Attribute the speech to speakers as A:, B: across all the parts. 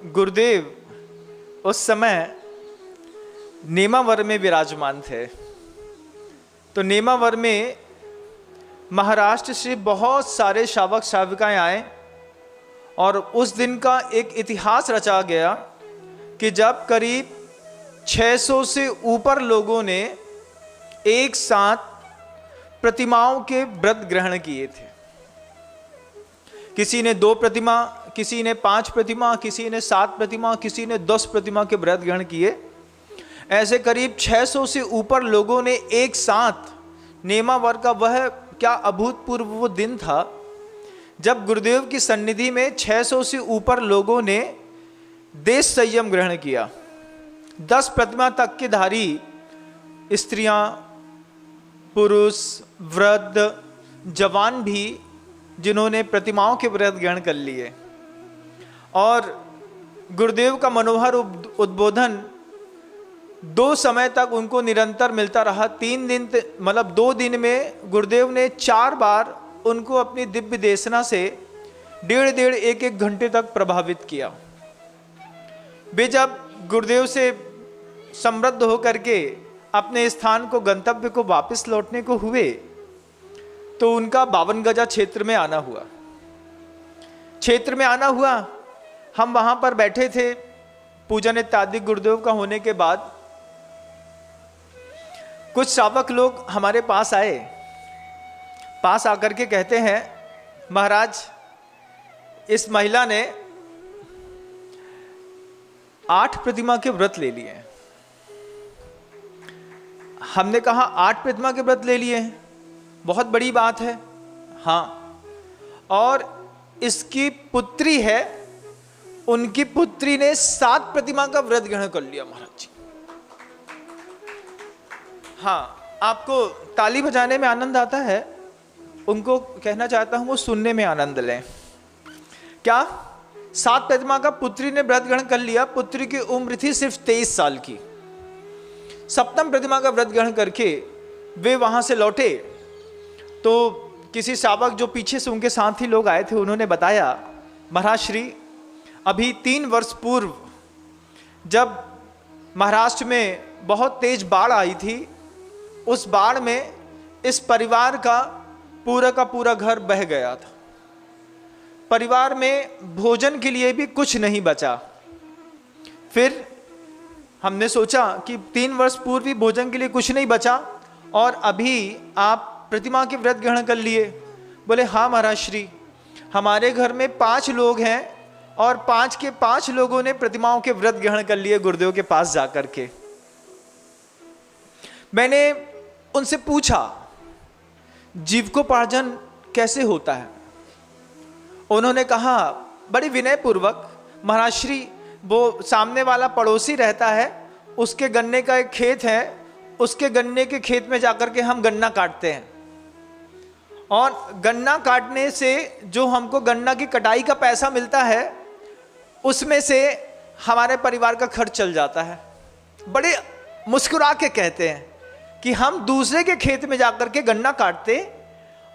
A: गुरुदेव उस समय नेमावर में विराजमान थे। तो नेमावर में महाराष्ट्र से बहुत सारे श्रावक श्राविकाएं आए और उस दिन का एक इतिहास रचा गया कि जब करीब 600 से ऊपर लोगों ने एक साथ प्रतिमाओं के व्रत ग्रहण किए थे। किसी ने 2 प्रतिमा, किसी ने 5 प्रतिमा, किसी ने 7 प्रतिमा, किसी ने 10 प्रतिमा के व्रत ग्रहण किए। ऐसे करीब 600 से ऊपर लोगों ने एक साथ, नेमावर का वह क्या अभूतपूर्व वो दिन था जब गुरुदेव की सन्निधि में 600 से ऊपर लोगों ने देश संयम ग्रहण किया। 10 प्रतिमा तक के धारी स्त्रियां, पुरुष, वृद्ध, जवान भी, जिन्होंने प्रतिमाओं के व्रत ग्रहण कर लिए। और गुरुदेव का मनोहर उद्बोधन 2 समय तक उनको निरंतर मिलता रहा। 3 दिन, मतलब 2 दिन में गुरुदेव ने 4 बार उनको अपनी दिव्य देशना से 1.5 घंटे तक प्रभावित किया। वे जब गुरुदेव से समृद्ध होकर के अपने स्थान को, गंतव्य को वापस लौटने को हुए तो उनका 52 गजा क्षेत्र में आना हुआ। हम वहां पर बैठे थे। पूजन इत्यादि गुरुदेव का होने के बाद कुछ श्रावक लोग हमारे पास आए। पास आकर के कहते हैं, महाराज इस महिला ने 8 प्रतिमा के व्रत ले लिए हैं। हमने कहा 8 प्रतिमा के व्रत ले लिए हैं, बहुत बड़ी बात है। हाँ, और इसकी पुत्री है, उनकी पुत्री ने 7 प्रतिमा का व्रत ग्रहण कर लिया महाराज जी। हाँ, आपको ताली बजाने में आनंद आता है, उनको कहना चाहता हूं वो सुनने में आनंद लें। क्या 7 प्रतिमा का पुत्री ने व्रत ग्रहण कर लिया। पुत्री की उम्र थी सिर्फ 23 साल की। 7वीं प्रतिमा का व्रत ग्रहण करके वे वहां से लौटे तो किसी श्रावक जो पीछे से उनके साथ ही लोग आए थे, उन्होंने बताया, महाराज श्री, अभी 3 वर्ष पूर्व जब महाराष्ट्र में बहुत तेज बाढ़ आई थी, उस बाढ़ में इस परिवार का पूरा घर बह गया था। परिवार में भोजन के लिए भी कुछ नहीं बचा। फिर हमने सोचा कि 3 वर्ष पूर्व ही भोजन के लिए कुछ नहीं बचा और अभी आप प्रतिमा के व्रत ग्रहण कर लिए। बोले हाँ महाराज श्री, हमारे घर में 5 लोग हैं और 5 के 5 लोगों ने प्रतिमाओं के व्रत ग्रहण कर लिए गुरुदेव के पास जाकर के। मैंने उनसे पूछा जीविकोपार्जन कैसे होता है। उन्होंने कहा बड़ी विनय पूर्वक, महाराज श्री, वो सामने वाला पड़ोसी रहता है, उसके गन्ने का एक खेत है, उसके गन्ने के खेत में जाकर के हम गन्ना काटते हैं और गन्ना काटने से जो हमको गन्ना की कटाई का पैसा मिलता है उसमें से हमारे परिवार का खर्च चल जाता है। बड़े मुस्कुरा के कहते हैं कि हम दूसरे के खेत में जाकर के गन्ना काटते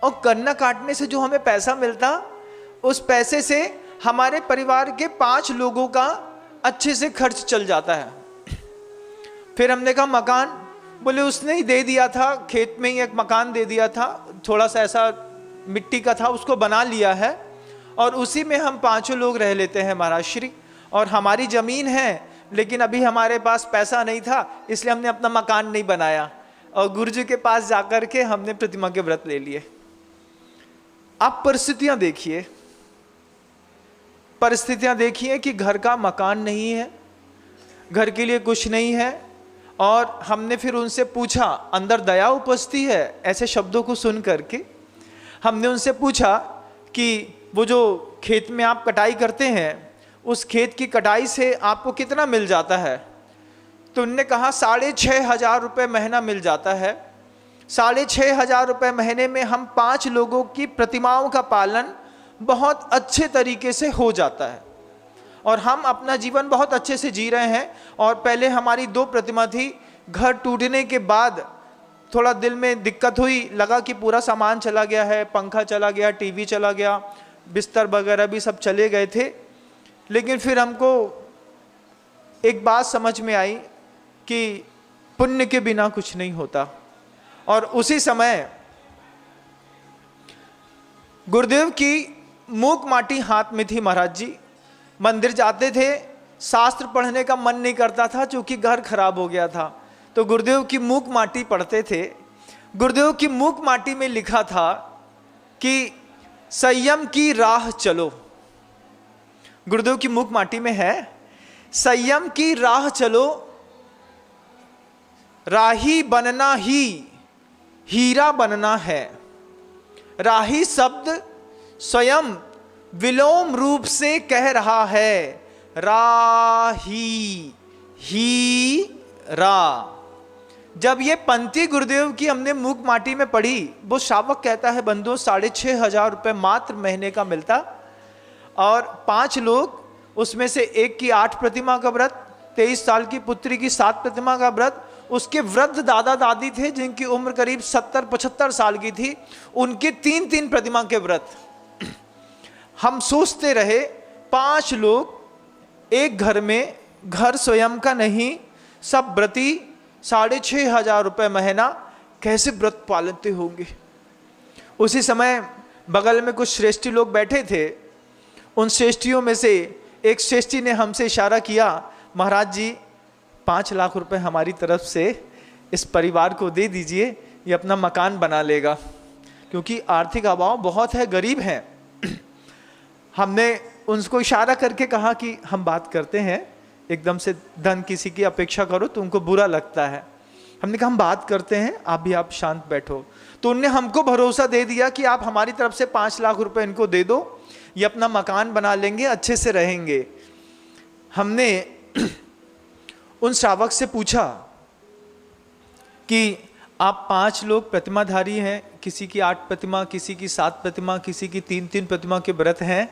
A: और गन्ना काटने से जो हमें पैसा मिलता, उस पैसे से हमारे परिवार के 5 लोगों का अच्छे से खर्च चल जाता है। फिर हमने कहा मकान, बोले उसने ही दे दिया था, खेत में ही एक मकान दे दिया था, थोड़ा सा ऐसा मिट्टी का था, उसको बना लिया है और उसी में हम 5 लोग रह लेते हैं महाराज श्री। और हमारी जमीन है लेकिन अभी हमारे पास पैसा नहीं था, इसलिए हमने अपना मकान नहीं बनाया और गुरुजी के पास जाकर के हमने प्रतिमा के व्रत ले लिए। आप परिस्थितियां देखिए कि घर का मकान नहीं है, घर के लिए कुछ नहीं है। और हमने फिर उनसे पूछा, अंदर दया उपजती है ऐसे शब्दों को सुन करके। हमने उनसे पूछा कि वो जो खेत में आप कटाई करते हैं, उस खेत की कटाई से आपको कितना मिल जाता है। तो उन्होंने कहा 6,500 रुपये महीना मिल जाता है। 6,500 रुपये महीने में हम 5 लोगों की प्रतिमाओं का पालन बहुत अच्छे तरीके से हो जाता है और हम अपना जीवन बहुत अच्छे से जी रहे हैं। और पहले हमारी 2 प्रतिमा थी, घर टूटने के बाद थोड़ा दिल में दिक्कत हुई, लगा कि पूरा सामान चला गया है, पंखा चला गया, टीवी चला गया, बिस्तर वगैरह भी सब चले गए थे। लेकिन फिर हमको एक बात समझ में आई कि पुण्य के बिना कुछ नहीं होता। और उसी समय गुरुदेव की मूक माटी हाथ में थी। महाराज जी मंदिर जाते थे, शास्त्र पढ़ने का मन नहीं करता था क्योंकि घर खराब हो गया था, तो गुरुदेव की मूक माटी पढ़ते थे। गुरुदेव की मूक माटी में लिखा था कि संयम की राह चलो। गुरुदेव की मूक माटी में है, संयम की राह चलो, राही बनना ही हीरा बनना है। राही शब्द स्वयं विलोम रूप से कह रहा है, राही ही रा। जब ये पंक्ति गुरुदेव की हमने मूक माटी में पढ़ी, वो श्रावक कहता है बंधुओं 6,500 रुपये मात्र महीने का मिलता, और 5 लोग, उसमें से एक की 8 प्रतिमा का व्रत, 23 साल की पुत्री की 7 प्रतिमा का व्रत, उसके वृद्ध दादा दादी थे जिनकी उम्र करीब 70-75 साल की थी, उनके 3-3 प्रतिमा के व्रत। हम सोचते रहे 5 लोग एक घर में, घर स्वयं का नहीं, सब व्रती 6,500 रुपये महीना, कैसे व्रत पालते होंगे। उसी समय बगल में कुछ श्रेष्ठी लोग बैठे थे। उन श्रेष्ठियों में से एक श्रेष्ठी ने हमसे इशारा किया, महाराज जी 5 लाख रुपए हमारी तरफ से इस परिवार को दे दीजिए, ये अपना मकान बना लेगा, क्योंकि आर्थिक अभाव बहुत है, गरीब हैं। हमने उनको इशारा करके कहा कि हम बात करते हैं, एकदम से धन किसी की अपेक्षा करो तो उनको बुरा लगता है। हमने कहा हम बात करते हैं, आप शांत बैठो। तो उनने हमको भरोसा दे दिया कि आप हमारी तरफ से 5 लाख रुपए इनको दे दो, ये अपना मकान बना लेंगे, अच्छे से रहेंगे। हमने उन श्रावक से पूछा कि आप 5 लोग प्रतिमाधारी हैं, किसी की 8 प्रतिमा, किसी की 7 प्रतिमा, किसी की 3-3 प्रतिमा के व्रत हैं,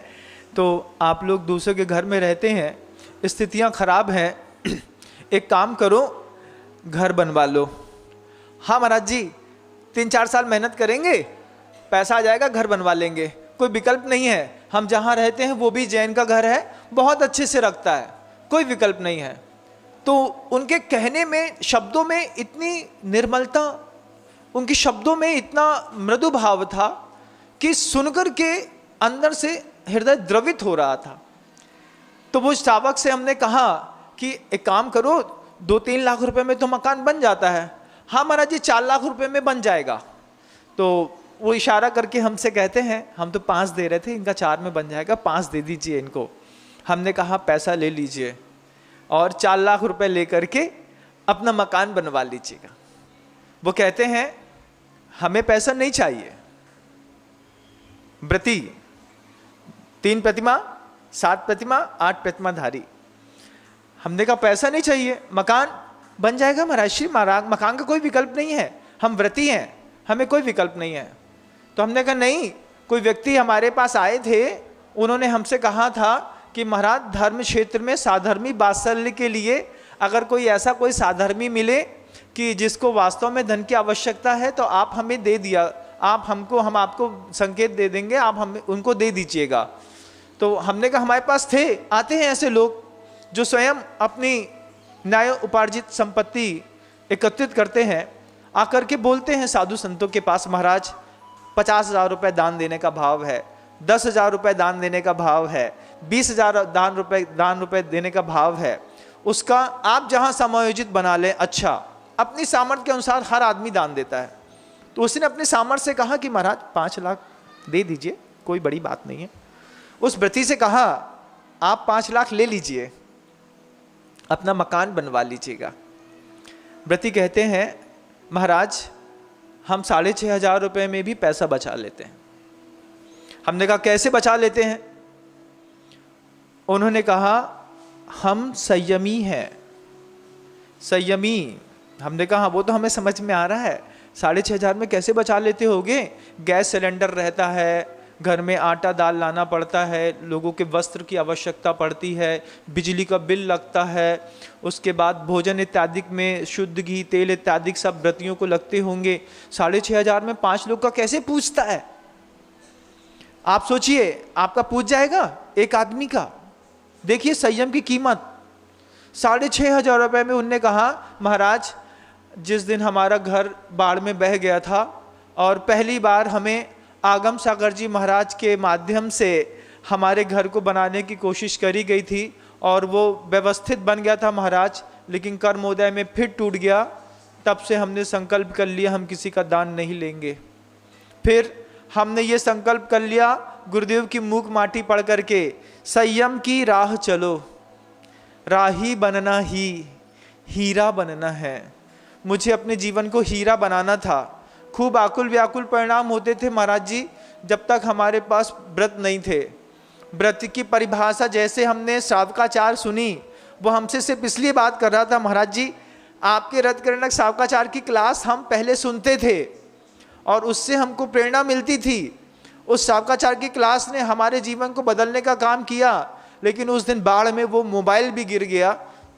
A: तो आप लोग दूसरे के घर में रहते हैं, स्थितियां खराब हैं, एक काम करो घर बनवा लो। हाँ महाराज जी 3-4 साल मेहनत करेंगे, पैसा आ जाएगा, घर बनवा लेंगे, कोई विकल्प नहीं है। हम जहाँ रहते हैं वो भी जैन का घर है, बहुत अच्छे से रखता है, कोई विकल्प नहीं है। तो उनके कहने में, शब्दों में इतनी निर्मलता, उनके शब्दों में इतना मृदु भाव था कि सुनकर के अंदर से हृदय द्रवित हो रहा था। तो वो श्रावक से हमने कहा कि एक काम करो, 2-3 लाख रुपए में तो मकान बन जाता है। हाँ महाराज जी 4 लाख रुपए में बन जाएगा। तो वो इशारा करके हमसे कहते हैं, हम तो 5 दे रहे थे, इनका 4 में बन जाएगा, 5 दे दीजिए इनको। हमने कहा पैसा ले लीजिए और 4 लाख रुपए लेकर के अपना मकान बनवा लीजिएगा। वो कहते हैं हमें पैसा नहीं चाहिए, व्रती 3 प्रतिमा, 7 प्रतिमा, 8 प्रतिमाधारी। हमने कहा पैसा नहीं चाहिए, मकान बन जाएगा महाराज श्री, मकान का कोई विकल्प नहीं है, हम व्रती हैं, हमें कोई विकल्प नहीं है। तो हमने कहा नहीं, कोई व्यक्ति हमारे पास आए थे, उन्होंने हमसे कहा था कि महाराज धर्म क्षेत्र में साधर्मी वात्सल्य के लिए अगर कोई ऐसा कोई साधर्मी मिले कि जिसको वास्तव में धन की आवश्यकता है तो आप हमें दे दिया, हम आपको संकेत दे देंगे, आप हमें उनको दे दीजिएगा। तो हमने कहा हमारे पास थे, आते हैं ऐसे लोग जो स्वयं अपनी न्याय उपार्जित संपत्ति एकत्रित करते हैं, आकर के बोलते हैं साधु संतों के पास, महाराज 50,000 रुपये दान देने का भाव है, 10,000 रुपये दान देने का भाव है, 20,000 दान रुपये देने का भाव है, उसका आप जहां समायोजित बना लें। अच्छा, अपनी सामर्थ्य के अनुसार हर आदमी दान देता है। तो उसने अपने सामर्थ्य से कहा कि महाराज 5 लाख दे दीजिए, कोई बड़ी बात नहीं है। उस व्रती से कहा आप 5 लाख ले लीजिए, अपना मकान बनवा लीजिएगा। व्रती कहते हैं महाराज हम 6,500 रुपये में भी पैसा बचा लेते हैं। हमने कहा कैसे बचा लेते हैं? उन्होंने कहा हम संयमी हैं। संयमी, हमने कहा वो तो हमें समझ में आ रहा है, 6,500 में कैसे बचा लेते होगे? गैस सिलेंडर रहता है, घर में आटा दाल लाना पड़ता है, लोगों के वस्त्र की आवश्यकता पड़ती है, बिजली का बिल लगता है, उसके बाद भोजन इत्यादि में शुद्ध घी तेल इत्यादि सब व्रतियों को लगते होंगे। 6,500 में 5 लोग का कैसे पूछता है? आप सोचिए, आपका पूछ जाएगा एक आदमी का? देखिए संयम की कीमत। 6,500 रुपये में उनने कहा, महाराज जिस दिन हमारा घर बाढ़ में बह गया था और पहली बार हमें आगम सागर जी महाराज के माध्यम से हमारे घर को बनाने की कोशिश करी गई थी और वो व्यवस्थित बन गया था महाराज, लेकिन कर्मोदय में फिर टूट गया। तब से हमने संकल्प कर लिया हम किसी का दान नहीं लेंगे। फिर हमने ये संकल्प कर लिया गुरुदेव की मूक माटी पढ़ करके, संयम की राह चलो, राही बनना ही हीरा बनना है। मुझे अपने जीवन को हीरा बनाना था। खूब आकुल व्याकुल परिणाम होते थे महाराज जी जब तक हमारे पास व्रत नहीं थे। व्रत की परिभाषा जैसे हमने सावकाचार सुनी, वो हमसे सिर्फ इसलिए बात कर रहा था, महाराज जी आपके रत्नकर्णक सावकाचार की क्लास हम पहले सुनते थे और उससे हमको प्रेरणा मिलती थी। उस सावकाचार की क्लास ने हमारे जीवन को बदलने का काम किया, लेकिन उस दिन बाढ़ में वो मोबाइल भी गिर गया,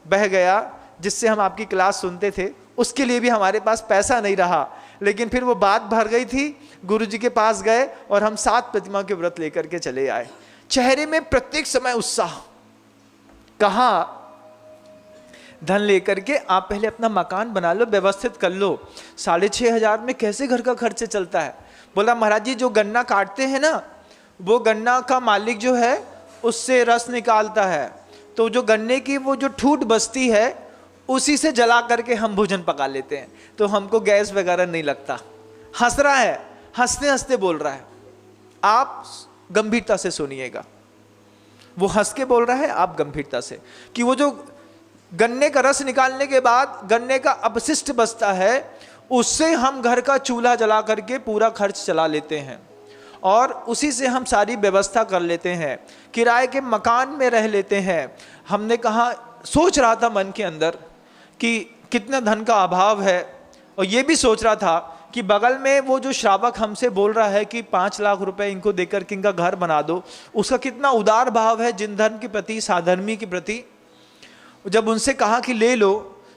A: बह गया, जिससे हम आपकी क्लास सुनते थे। उसके लिए भी हमारे पास पैसा नहीं रहा, लेकिन फिर वो बात भर गई थी। गुरुजी के पास गए और हम 7 प्रतिमा के व्रत लेकर के चले आए। चेहरे में प्रत्येक समय उत्साह। कहा धन लेकर के आप पहले अपना मकान बना लो, व्यवस्थित कर लो। 6,500 में कैसे घर का खर्च चलता है? बोला महाराज जी जो गन्ना काटते हैं ना, वो गन्ना का मालिक जो है उससे रस निकालता है, तो जो गन्ने की वो जो ठूट बचती है उसी से जला करके हम भोजन पका लेते हैं, तो हमको गैस वगैरह नहीं लगता। हंस रहा है, हंसते हंसते बोल रहा है। आप गंभीरता से सुनिएगा, वो हंस के बोल रहा है, आप गंभीरता से, कि वो जो गन्ने का रस निकालने के बाद गन्ने का अपशिष्ट बचता है, उससे हम घर का चूल्हा जला करके पूरा खर्च चला लेते हैं और उसी से हम सारी व्यवस्था कर लेते हैं, किराए के मकान में रह लेते हैं। हमने कहा, सोच रहा था मन के अंदर कि कितना धन का अभाव है, और ये भी सोच रहा था कि बगल में वो जो श्रावक हमसे बोल रहा है कि 5 लाख रुपए इनको देकर के इनका घर बना दो, उसका कितना उदार भाव है जिन धर्म के प्रति, साधर्मी के प्रति। जब उनसे कहा कि ले लो,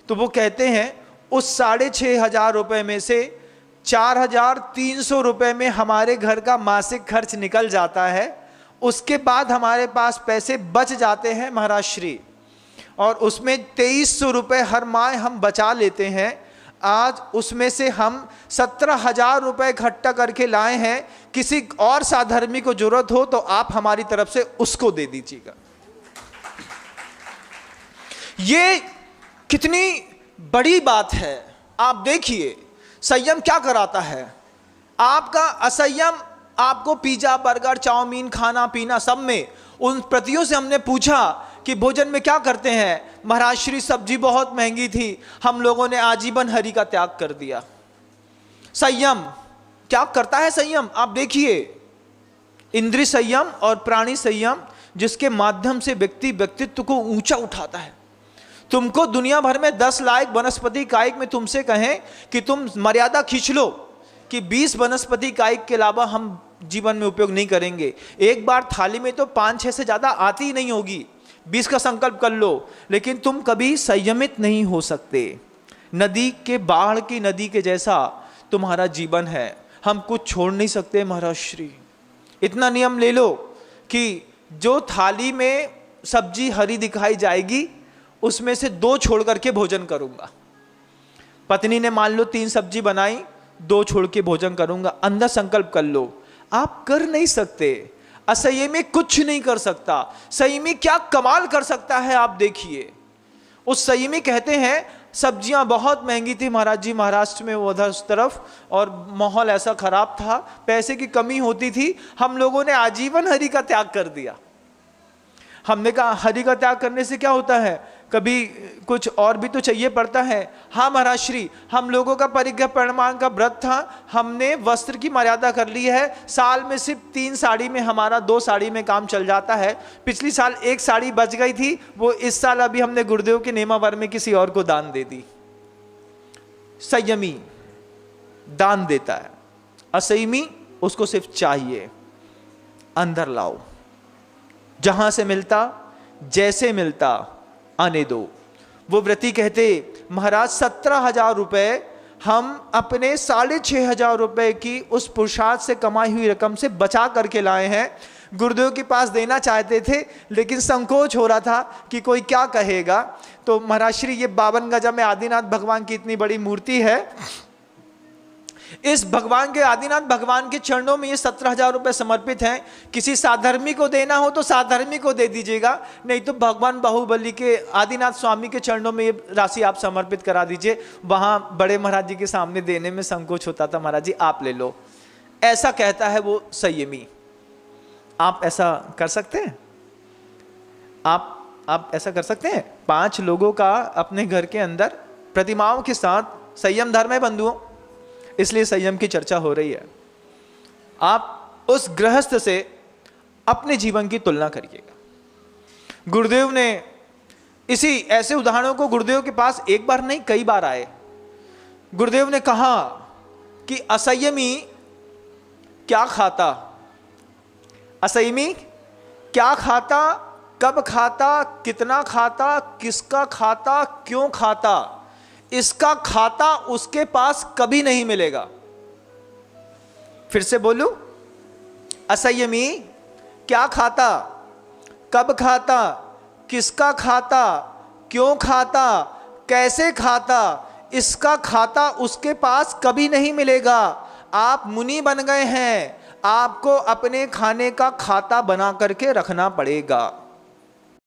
A: तो वो कहते हैं उस 6,500 रुपये में से 4,300 रुपये में हमारे घर का मासिक खर्च निकल जाता है, उसके बाद हमारे पास पैसे बच जाते हैं महाराज श्री, और उसमें 2,300 रुपये हर माह हम बचा लेते हैं। आज उसमें से हम 17,000 रुपये इकट्ठा करके लाए हैं। किसी और साधर्मी को जरूरत हो तो आप हमारी तरफ से उसको दे दीजिएगा। ये कितनी बड़ी बात है। आप देखिए संयम क्या कराता है। आपका असंयम आपको पिज्जा बर्गर चाउमीन खाना पीना सब में, उन प्रतियों से हमने पूछा कि भोजन में क्या करते हैं, महाराज श्री सब्जी बहुत महंगी थी, हम लोगों ने आजीवन हरि का त्याग कर दिया। संयम क्या करता है? संयम आप देखिए, इंद्रिय संयम और प्राणी संयम, जिसके माध्यम से व्यक्ति व्यक्तित्व को ऊंचा उठाता है। तुमको दुनिया भर में 10 लाख वनस्पति कायिक में तुमसे कहें कि तुम मर्यादा खींच लो कि 20 वनस्पति कायिक के अलावा हम जीवन में उपयोग नहीं करेंगे। एक बार थाली में तो 5-6 से ज्यादा आती ही नहीं होगी, 20 का संकल्प कर लो, लेकिन तुम कभी संयमित नहीं हो सकते। नदी के, बाढ़ की नदी के जैसा तुम्हारा जीवन है, हम कुछ छोड़ नहीं सकते महाराज श्री। इतना नियम ले लो कि जो थाली में सब्जी हरी दिखाई जाएगी उसमें से 2 छोड़ करके भोजन करूंगा। पत्नी ने मान लो 3 सब्जी बनाई, 2 छोड़ के भोजन करूंगा। अंदर संकल्प कर लो। आप कर नहीं सकते, असंयमी कुछ नहीं कर सकता। संयमी क्या कमाल कर सकता है आप देखिए। उस संयमी कहते हैं सब्जियां बहुत महंगी थी महाराज जी महाराष्ट्र में, उधर उस तरफ, और माहौल ऐसा खराब था, पैसे की कमी होती थी, हम लोगों ने आजीवन हरि का त्याग कर दिया। हमने कहा हरि का त्याग करने से क्या होता है, कभी कुछ और भी तो चाहिए पड़ता है। हाँ महाराज श्री, हम लोगों का परिग्रह परिमाण का व्रत था, हमने वस्त्र की मर्यादा कर ली है। साल में सिर्फ 3 साड़ी में हमारा 2 साड़ी में काम चल जाता है। पिछली साल 1 साड़ी बच गई थी, वो इस साल अभी हमने गुरुदेव के नेमावर में किसी और को दान दे दी। संयमी दान देता है, असंयमी उसको सिर्फ चाहिए। अंदर लाओ, जहां से मिलता जैसे मिलता आने दो। वो व्रती कहते महाराज 17,000 रुपए हम अपने 6,500 रुपए की उस पुरुषार्थ से कमाई हुई रकम से बचा करके लाए हैं। गुरुदेव के पास देना चाहते थे, लेकिन संकोच हो रहा था कि कोई क्या कहेगा। तो महाराज श्री, ये 52 गजा में आदिनाथ भगवान की इतनी बड़ी मूर्ति है, इस भगवान के, आदिनाथ भगवान के चरणों में ये 17,000 रुपये समर्पित हैं। किसी साधर्मी को देना हो तो साधर्मी को दे दीजिएगा, नहीं तो भगवान बाहुबली के आदिनाथ स्वामी के चरणों में ये राशि आप समर्पित करा दीजिए। वहां बड़े महाराज जी के सामने देने में संकोच होता था, महाराज जी आप ले लो, ऐसा कहता है वो संयमी। आप ऐसा कर सकते हैं? आप ऐसा कर सकते हैं? 5 लोगों का अपने घर के अंदर प्रतिमाओं के साथ संयम धर्म है बंधुओं, इसलिए संयम की चर्चा हो रही है। आप उस गृहस्थ से अपने जीवन की तुलना करिएगा। गुरुदेव ने इसी ऐसे उदाहरणों को गुरुदेव के पास एक बार नहीं कई बार आए। गुरुदेव ने कहा कि असंयमी क्या खाता, असंयमी क्या खाता, कब खाता, कितना खाता, किसका खाता, क्यों खाता, इसका खाता उसके पास कभी नहीं मिलेगा। फिर से बोलूं, असंयमी क्या खाता, कब खाता, किसका खाता, क्यों खाता, कैसे खाता, इसका खाता उसके पास कभी नहीं मिलेगा। आप मुनि बन गए हैं, आपको अपने खाने का खाता बना करके रखना पड़ेगा।